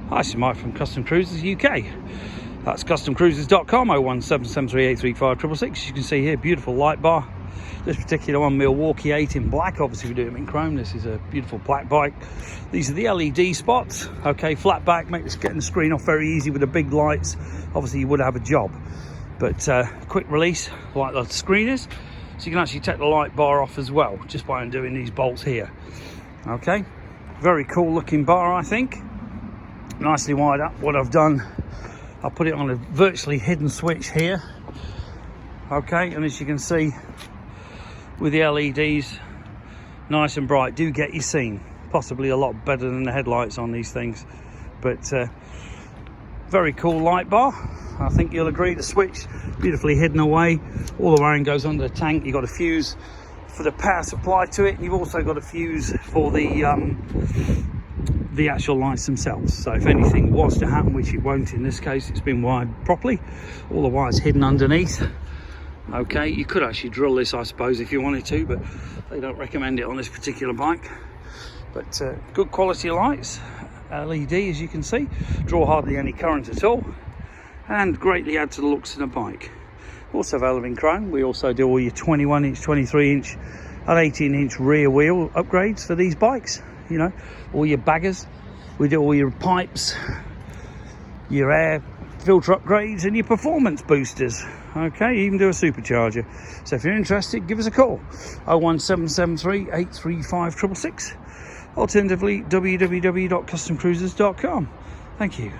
Hi, this is Mike from Custom Cruisers UK. That's customcruisers.com, 01773835666. You can see here, beautiful light bar. This particular one, Milwaukee 8 in black. Obviously we do them in chrome. This is a beautiful black bike. These are the LED spots. Okay, flat back, make this getting the screen off very easy with the big lights. Obviously you would have a job, but quick release like the screen is. So you can actually take the light bar off as well, just by undoing these bolts here. Okay, very cool looking bar, I think. Nicely wired up. What I've done, I'll put it on a virtually hidden switch here. Okay, and as you can see with the LEDs nice and bright, do get you seen. Possibly a lot better than the headlights on these things, but very cool light bar. I think you'll agree. The switch beautifully hidden away, all the wiring goes under the tank. You've got a fuse for the power supply to it, and you've also got a fuse for the actual lights themselves. So if anything was to happen, which it won't in this case, it's been wired properly, all the wires hidden underneath. Okay, you could actually drill this, I suppose, if you wanted to, but they don't recommend it on this particular bike. But good quality lights, LED, as you can see, draw hardly any current at all, and greatly add to the looks of the bike. Also available in chrome. We also do all your 21-inch, 23-inch and 18-inch rear wheel upgrades for these bikes. You know, all your baggers. We do all your pipes, your air filter upgrades, and your performance boosters. Okay, you even do a supercharger. So if you're interested, give us a call, 01773 835 666. Alternatively, www.customcruisers.com. Thank you.